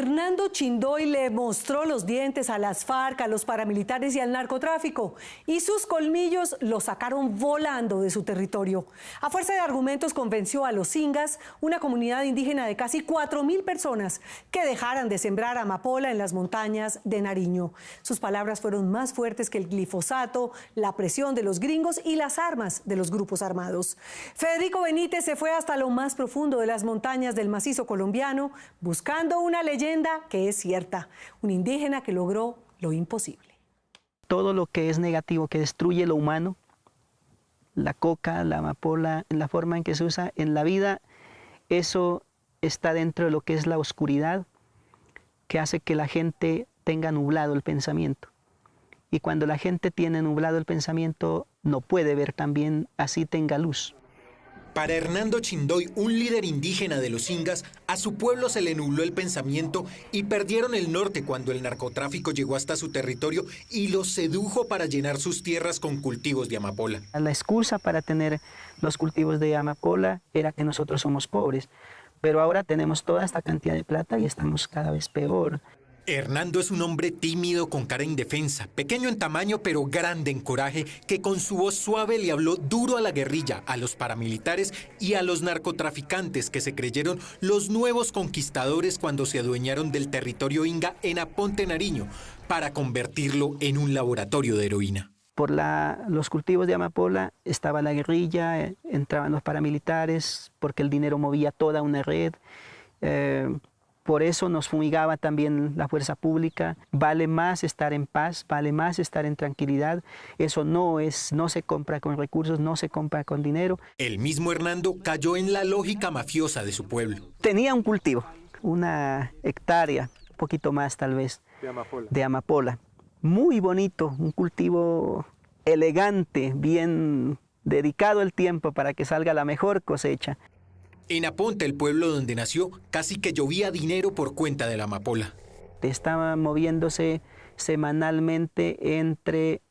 Hernando Chindoy le mostró los dientes a las FARC, a los paramilitares y al narcotráfico, y sus colmillos lo sacaron volando de su territorio. A fuerza de argumentos convenció a los Ingas, una comunidad indígena de casi 4.000 personas, que dejaran de sembrar amapola en las montañas de Nariño. Sus palabras fueron más fuertes que el glifosato, la presión de los gringos y las armas de los grupos armados. Federico Benítez se fue hasta lo más profundo de las montañas del macizo colombiano, buscando una leyenda que es cierta, un indígena que logró lo imposible. Todo lo que es negativo, que destruye lo humano, la coca, la amapola, en la forma en que se usa en la vida, eso está dentro de lo que es la oscuridad, que hace que la gente tenga nublado el pensamiento. Y cuando la gente tiene nublado el pensamiento, no puede ver también, así tenga luz. Para Hernando Chindoy, un líder indígena de los Ingas, a su pueblo se le nubló el pensamiento y perdieron el norte cuando el narcotráfico llegó hasta su territorio y los sedujo para llenar sus tierras con cultivos de amapola. La excusa para tener los cultivos de amapola era que nosotros somos pobres, pero ahora tenemos toda esta cantidad de plata y estamos cada vez peor. Hernando es un hombre tímido con cara indefensa, pequeño en tamaño pero grande en coraje, que con su voz suave le habló duro a la guerrilla, a los paramilitares y a los narcotraficantes que se creyeron los nuevos conquistadores cuando se adueñaron del territorio inga en Aponte, Nariño, para convertirlo en un laboratorio de heroína. Por los cultivos de amapola estaba la guerrilla, entraban los paramilitares, porque el dinero movía toda una red. Por eso nos fumigaba también la fuerza pública. Vale más estar en paz, vale más estar en tranquilidad. Eso no se compra con recursos, no se compra con dinero. El mismo Hernando cayó en la lógica mafiosa de su pueblo. Tenía un cultivo, una hectárea, un poquito más tal vez, de amapola. Muy bonito, un cultivo elegante, bien dedicado el tiempo para que salga la mejor cosecha. En Aponte, el pueblo donde nació, casi que llovía dinero por cuenta de la amapola. Estaba moviéndose semanalmente entre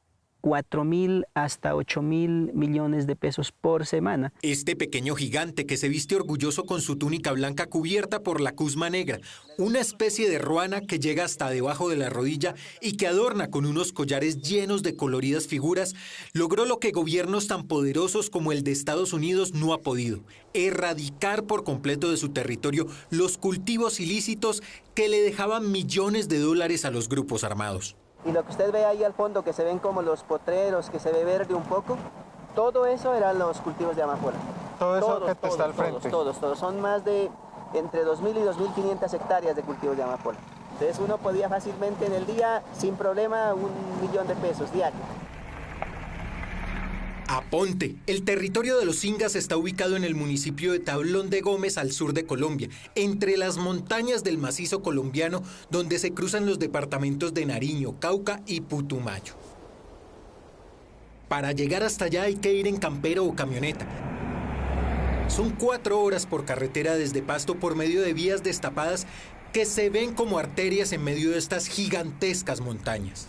4.000 hasta 8.000 millones de pesos por semana. Este pequeño gigante que se viste orgulloso con su túnica blanca cubierta por la cusma negra, una especie de ruana que llega hasta debajo de la rodilla y que adorna con unos collares llenos de coloridas figuras, logró lo que gobiernos tan poderosos como el de Estados Unidos no ha podido: erradicar por completo de su territorio los cultivos ilícitos que le dejaban millones de dólares a los grupos armados. Y lo que usted ve ahí al fondo, que se ven como los potreros, que se ve verde un poco, todo eso eran los cultivos de amapola. Todo eso que está al frente. Todos. Son más de entre 2.000 y 2.500 hectáreas de cultivos de amapola. Entonces uno podía fácilmente en el día, sin problema, 1.000.000 de pesos diarios. Aponte, el territorio de los Ingas, está ubicado en el municipio de Tablón de Gómez, al sur de Colombia, entre las montañas del macizo colombiano, donde se cruzan los departamentos de Nariño, Cauca y Putumayo. Para llegar hasta allá hay que ir en campero o camioneta. Son 4 horas por carretera desde Pasto por medio de vías destapadas que se ven como arterias en medio de estas gigantescas montañas.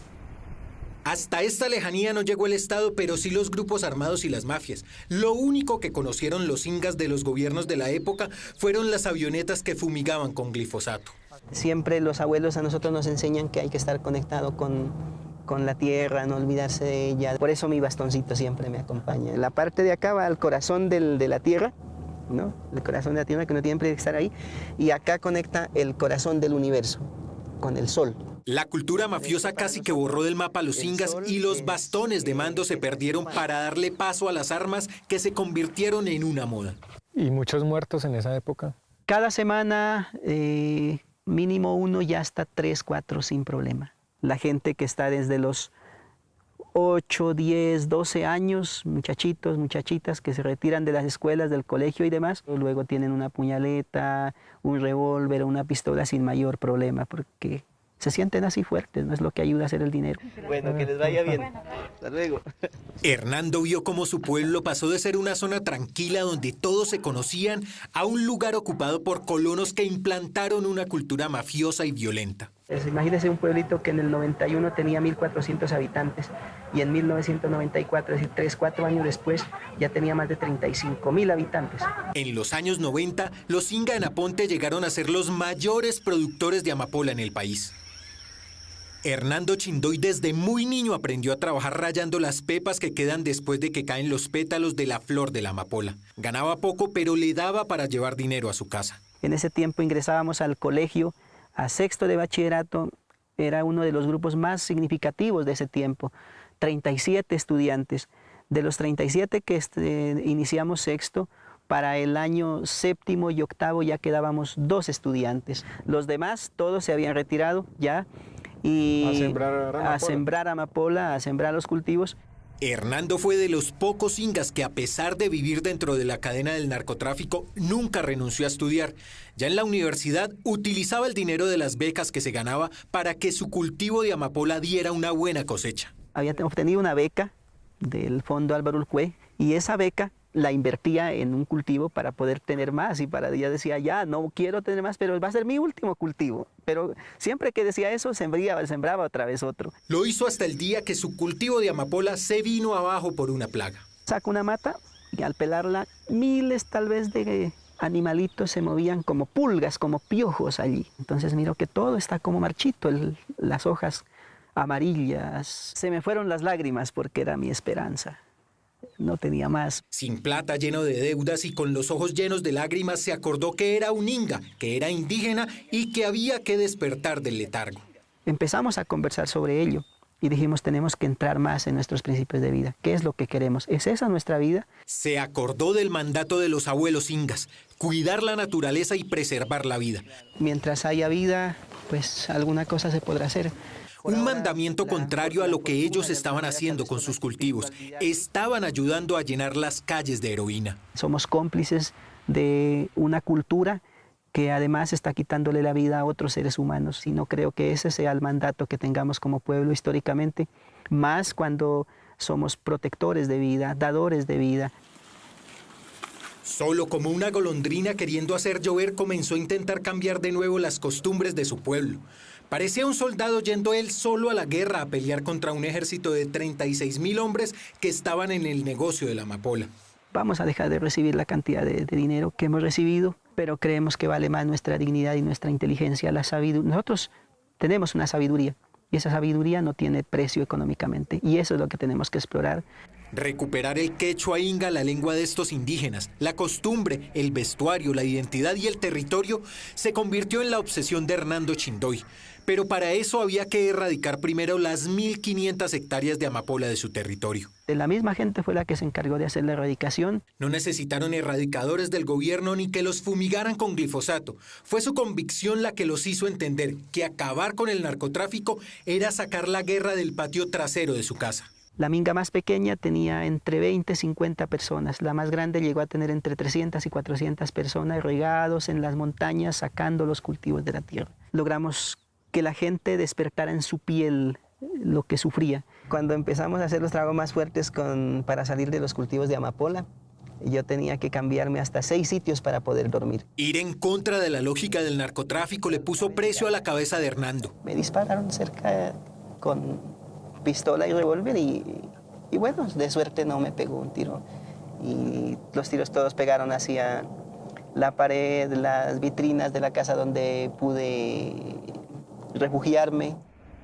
Hasta esta lejanía no llegó el Estado, pero sí los grupos armados y las mafias. Lo único que conocieron los Ingas de los gobiernos de la época fueron las avionetas que fumigaban con glifosato. Siempre los abuelos a nosotros nos enseñan que hay que estar conectado con la tierra, no olvidarse de ella. Por eso mi bastoncito siempre me acompaña. La parte de acá va al corazón de la tierra, ¿no? El corazón de la tierra, que no siempre tiene que estar ahí. Y acá conecta el corazón del universo con el sol. La cultura mafiosa casi que borró del mapa a los Ingas y los bastones de mando se perdieron para darle paso a las armas que se convirtieron en una moda. ¿Y muchos muertos en esa época? Cada semana mínimo 1 y hasta 3, 4 sin problema. La gente que está desde los 8, 10, 12 años, muchachitos, muchachitas que se retiran de las escuelas, del colegio y demás, luego tienen una puñaleta, un revólver o una pistola sin mayor problema, porque se sienten así fuertes, no es lo que ayuda a hacer el dinero. Bueno, que les vaya bien. Hasta luego. Hernando vio cómo su pueblo pasó de ser una zona tranquila donde todos se conocían a un lugar ocupado por colonos que implantaron una cultura mafiosa y violenta. Imagínense un pueblito que en el 91 tenía 1.400 habitantes y en 1994, es decir, 3, 4 años después, ya tenía más de 35.000 habitantes. En los años 90, los Inga en Aponte llegaron a ser los mayores productores de amapola en el país. Hernando Chindoy desde muy niño aprendió a trabajar rayando las pepas que quedan después de que caen los pétalos de la flor de la amapola. Ganaba poco, pero le daba para llevar dinero a su casa. En ese tiempo ingresábamos al colegio, a sexto de bachillerato, era uno de los grupos más significativos de ese tiempo, 37 estudiantes. De los 37 que iniciamos sexto, para el año séptimo y octavo ya quedábamos 2 estudiantes. Los demás, todos se habían retirado ya. Y a sembrar amapola, a sembrar los cultivos. Hernando fue de los pocos ingas que, a pesar de vivir dentro de la cadena del narcotráfico, nunca renunció a estudiar. Ya en la universidad utilizaba el dinero de las becas que se ganaba para que su cultivo de amapola diera una buena cosecha. Había obtenido una beca del Fondo Álvaro Urqué y esa beca la invertía en un cultivo para poder tener más y ya decía, ya no quiero tener más, pero va a ser mi último cultivo. Pero siempre que decía eso, sembraba otra vez otro. Lo hizo hasta el día que su cultivo de amapola se vino abajo por una plaga. Saco una mata y al pelarla, miles tal vez de animalitos se movían como pulgas, como piojos allí. Entonces miro que todo está como marchito, las hojas amarillas. Se me fueron las lágrimas porque era mi esperanza. No tenía más. Sin plata, lleno de deudas y con los ojos llenos de lágrimas, se acordó que era un inga, que era indígena y que había que despertar del letargo. Empezamos a conversar sobre ello y dijimos, tenemos que entrar más en nuestros principios de vida. ¿Qué es lo que queremos? ¿Es esa nuestra vida? Se acordó del mandato de los abuelos ingas, cuidar la naturaleza y preservar la vida. Mientras haya vida, pues alguna cosa se podrá hacer. Un mandamiento contrario a lo que ellos estaban haciendo con sus cultivos. Estaban ayudando a llenar las calles de heroína. Somos cómplices de una cultura que además está quitándole la vida a otros seres humanos. Y no creo que ese sea el mandato que tengamos como pueblo históricamente, más cuando somos protectores de vida, dadores de vida. Solo como una golondrina queriendo hacer llover, comenzó a intentar cambiar de nuevo las costumbres de su pueblo. Parecía un soldado yendo él solo a la guerra a pelear contra un ejército de 36.000 hombres que estaban en el negocio de la amapola. Vamos a dejar de recibir la cantidad de dinero que hemos recibido, pero creemos que vale más nuestra dignidad y nuestra inteligencia, la sabiduría. Nosotros tenemos una sabiduría y esa sabiduría no tiene precio económicamente y eso es lo que tenemos que explorar. Recuperar el quechua inga, la lengua de estos indígenas, la costumbre, el vestuario, la identidad y el territorio se convirtió en la obsesión de Hernando Chindoy. Pero para eso había que erradicar primero las 1.500 hectáreas de amapola de su territorio. La misma gente fue la que se encargó de hacer la erradicación. No necesitaron erradicadores del gobierno ni que los fumigaran con glifosato. Fue su convicción la que los hizo entender que acabar con el narcotráfico era sacar la guerra del patio trasero de su casa. La minga más pequeña tenía entre 20 y 50 personas. La más grande llegó a tener entre 300 y 400 personas regados en las montañas sacando los cultivos de la tierra. Logramos que la gente despertara en su piel lo que sufría. Cuando empezamos a hacer los trabajos más fuertes para salir de los cultivos de amapola, yo tenía que cambiarme hasta 6 sitios para poder dormir. Ir en contra de la lógica del narcotráfico le puso precio a la cabeza de Hernando. Me dispararon cerca con pistola y revólver y bueno, de suerte no me pegó un tiro. Y los tiros todos pegaron hacia la pared, las vitrinas de la casa donde pude refugiarme.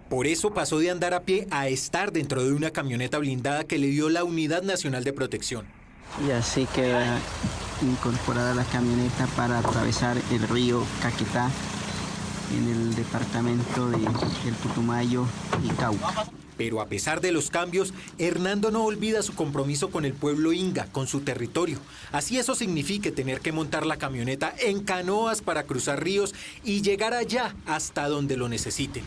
Por eso pasó de andar a pie a estar dentro de una camioneta blindada que le dio la Unidad Nacional de Protección. Y así queda incorporada la camioneta para atravesar el río Caquetá en el departamento de El Putumayo y Cauca. Pero a pesar de los cambios, Hernando no olvida su compromiso con el pueblo inga, con su territorio. Así eso signifique tener que montar la camioneta en canoas para cruzar ríos y llegar allá hasta donde lo necesiten.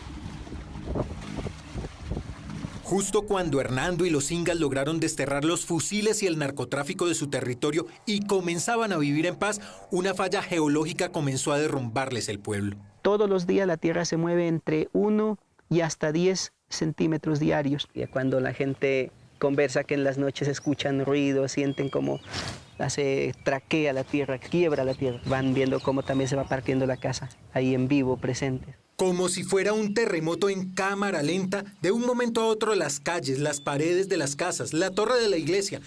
Justo cuando Hernando y los ingas lograron desterrar los fusiles y el narcotráfico de su territorio y comenzaban a vivir en paz, una falla geológica comenzó a derrumbarles el pueblo. Todos los días la tierra se mueve entre 1 y hasta 10 centímetros diarios. Y cuando la gente conversa que en las noches escuchan ruidos, sienten como se traquea la tierra, quiebra la tierra. Van viendo cómo también se va partiendo la casa, ahí en vivo, presente. Como si fuera un terremoto en cámara lenta, de un momento a otro las calles, las paredes de las casas, la torre de la iglesia,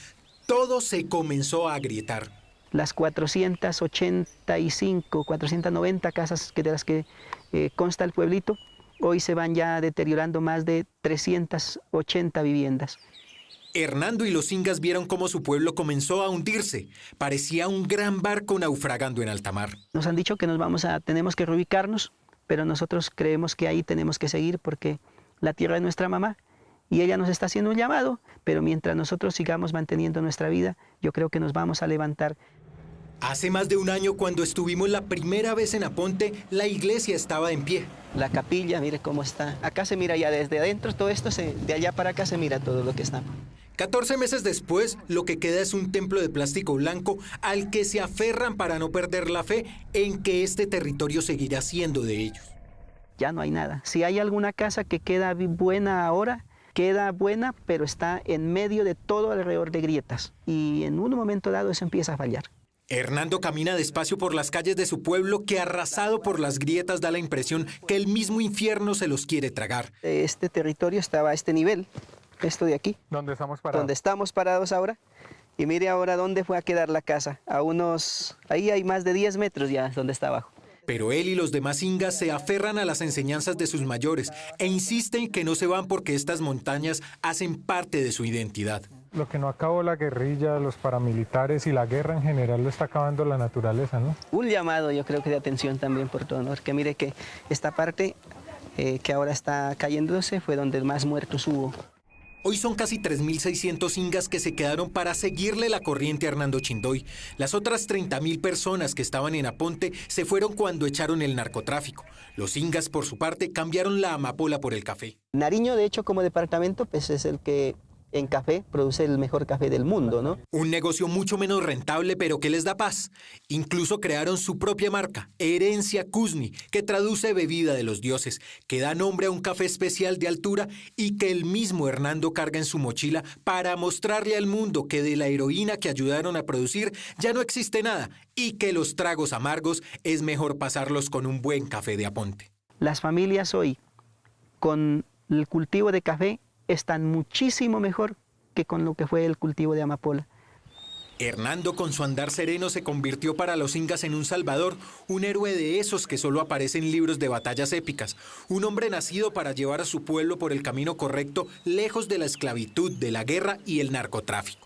todo se comenzó a agrietar. Las 485, 490 casas de las que consta el pueblito, hoy se van ya deteriorando más de 380 viviendas. Hernando y los ingas vieron cómo su pueblo comenzó a hundirse. Parecía un gran barco naufragando en alta mar. Nos han dicho que tenemos que reubicarnos, pero nosotros creemos que ahí tenemos que seguir porque la tierra es nuestra mamá y ella nos está haciendo un llamado, pero mientras nosotros sigamos manteniendo nuestra vida, yo creo que nos vamos a levantar. Hace más de un año, cuando estuvimos la primera vez en Aponte, la iglesia estaba en pie. La capilla, mire cómo está. Acá se mira ya desde adentro, todo esto, de allá para acá se mira todo lo que está. 14 meses después, lo que queda es un templo de plástico blanco al que se aferran para no perder la fe en que este territorio seguirá siendo de ellos. Ya no hay nada. Si hay alguna casa que queda buena ahora, queda buena, pero está en medio de todo alrededor de grietas. Y en un momento dado eso empieza a fallar. Hernando camina despacio por las calles de su pueblo que, arrasado por las grietas, da la impresión que el mismo infierno se los quiere tragar. Este territorio estaba a este nivel, esto de aquí. ¿Dónde estamos parados? Donde estamos parados ahora. Y mire ahora dónde fue a quedar la casa. Ahí hay más de 10 metros ya donde está abajo. Pero él y los demás ingas se aferran a las enseñanzas de sus mayores e insisten que no se van porque estas montañas hacen parte de su identidad. Lo que no acabó la guerrilla, los paramilitares y la guerra en general lo está acabando la naturaleza, ¿no? Un llamado, yo creo que de atención también por todo, ¿no? Porque mire que esta parte que ahora está cayéndose fue donde más muertos hubo. Hoy son casi 3.600 ingas que se quedaron para seguirle la corriente a Hernando Chindoy. Las otras 30.000 personas que estaban en Aponte se fueron cuando echaron el narcotráfico. Los ingas, por su parte, cambiaron la amapola por el café. Nariño, de hecho, como departamento, pues es el que en café produce el mejor café del mundo, ¿no? Un negocio mucho menos rentable, pero que les da paz. Incluso crearon su propia marca, Herencia Kuzni, que traduce bebida de los dioses, que da nombre a un café especial de altura y que el mismo Hernando carga en su mochila para mostrarle al mundo que de la heroína que ayudaron a producir ya no existe nada y que los tragos amargos es mejor pasarlos con un buen café de Aponte. Las familias hoy, con el cultivo de café, están muchísimo mejor que con lo que fue el cultivo de amapola. Hernando, con su andar sereno, se convirtió para los ingas en un salvador, un héroe de esos que solo aparecen en libros de batallas épicas, un hombre nacido para llevar a su pueblo por el camino correcto, lejos de la esclavitud, de la guerra y el narcotráfico.